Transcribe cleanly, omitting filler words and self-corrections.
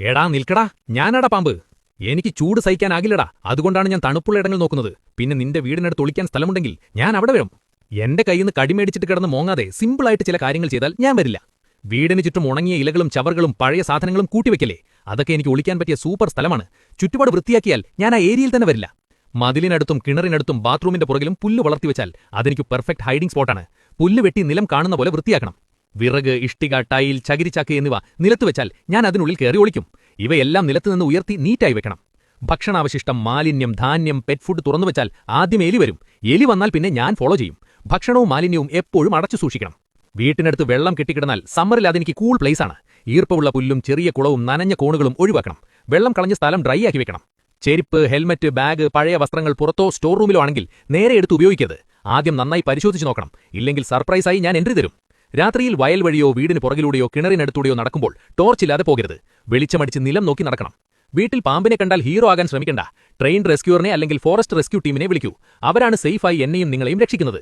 എടാ നിൽക്കടാ, ഞാനാടാ പാമ്പ്. എനിക്ക് ചൂട് സഹിക്കാനാകില്ലടാ, അതുകൊണ്ടാണ് ഞാൻ തണുപ്പുള്ള ഇടങ്ങൾ നോക്കുന്നത്. പിന്നെ നിന്റെ വീടിനടുത്ത് ഒളിക്കാൻ സ്ഥലമുണ്ടെങ്കിൽ ഞാൻ അവിടെ വരും. എന്റെ കയ്യിന്ന് കടിമേടിച്ചിട്ട് കിടന്ന് മോങ്ങാതെ സിമ്പിളായിട്ട് ചില കാര്യങ്ങൾ ചെയ്താൽ ഞാൻ വരില്ല. വീടിന് ചുറ്റും ഉണങ്ങിയ ഇലകളും ചവറുകളും പഴയ സാധനങ്ങളും കൂട്ടിവെക്കലേ, അതൊക്കെ എനിക്ക് ഒളിക്കാൻ പറ്റിയ സൂപ്പർ സ്ഥലമാണ്. ചുറ്റുപാട് വൃത്തിയാക്കിയാൽ ഞാൻ ആ ഏരിയയിൽ തന്നെ വരില്ല. മതിലിനടുത്തും കിണറിനടുത്തും ബാത്റൂമിന്റെ പുറകിലും പുല്ല് വളർത്തിവെച്ചാൽ അതെനിക്ക് പെർഫെക്റ്റ് ഹൈഡിംഗ് സ്പോട്ടാണ്. പുല്ല് വെട്ടി നിലം കാണുന്ന പോലെ വൃത്തിയാക്കണം. വിറക്, ഇഷ്ടിക, ടൈൽ, ചകിരിച്ചാക്ക് എന്നിവ നിലത്ത് വെച്ചാൽ ഞാൻ അതിനുള്ളിൽ കയറി ഒളിക്കും. ഇവയെല്ലാം നിലത്തുനിന്ന് ഉയർത്തി നീറ്റായി വെക്കണം. ഭക്ഷണാവശിഷ്ടം, മാലിന്യം, ധാന്യം, പെറ്റ് ഫുഡ് തുറന്നുവെച്ചാൽ ആദ്യം എലി വരും. എലി വന്നാൽ പിന്നെ ഞാൻ ഫോളോ ചെയ്യും. ഭക്ഷണവും മാലിന്യവും എപ്പോഴും അടച്ചു സൂക്ഷിക്കണം. വീട്ടിനടുത്ത് വെള്ളം കെട്ടിക്കിടന്നാൽ സമ്മറിൽ അതെനിക്ക് കൂൾ പ്ലേസാണ്. ഈർപ്പമുള്ള പുല്ലും ചെറിയ കുളവും നനഞ്ഞ കോണുകളും ഒഴിവാക്കണം. വെള്ളം കളഞ്ഞ സ്ഥലം ഡ്രൈ ആക്കി വെക്കണം. ചെരുപ്പ്, ഹെൽമറ്റ്, ബാഗ്, പഴയ വസ്ത്രങ്ങൾ പുറത്തോ സ്റ്റോർ റൂമിലോ ആണെങ്കിൽ നേരെ എടുത്ത് ഉപയോഗിക്കരുത്. ആദ്യം നന്നായി പരിശോധിച്ച് നോക്കണം. ഇല്ലെങ്കിൽ സർപ്രൈസായി ഞാൻ എൻട്രി തരും. രാത്രിയിൽ വയൽ വഴിയോ വീടിന് പുറകിലൂടെയോ കിണറിനടുത്തൂടെയോ നടക്കുമ്പോൾ ടോർച്ചില്ലാതെ പോകരുത്. വെളിച്ചമടിച്ച് നിലം നോക്കി നടക്കണം. വീട്ടിൽ പാമ്പിനെ കണ്ടാൽ ഹീറോ ആകാൻ ശ്രമിക്കണ്ട. ട്രെയിൻഡ് റെസ്ക്യൂറിനെ അല്ലെങ്കിൽ ഫോറസ്റ്റ് റെസ്ക്യൂ ടീമിനെ വിളിക്കൂ. അവരാണ് സേഫായി എന്നെയും നിങ്ങളെയും രക്ഷിക്കുന്നത്.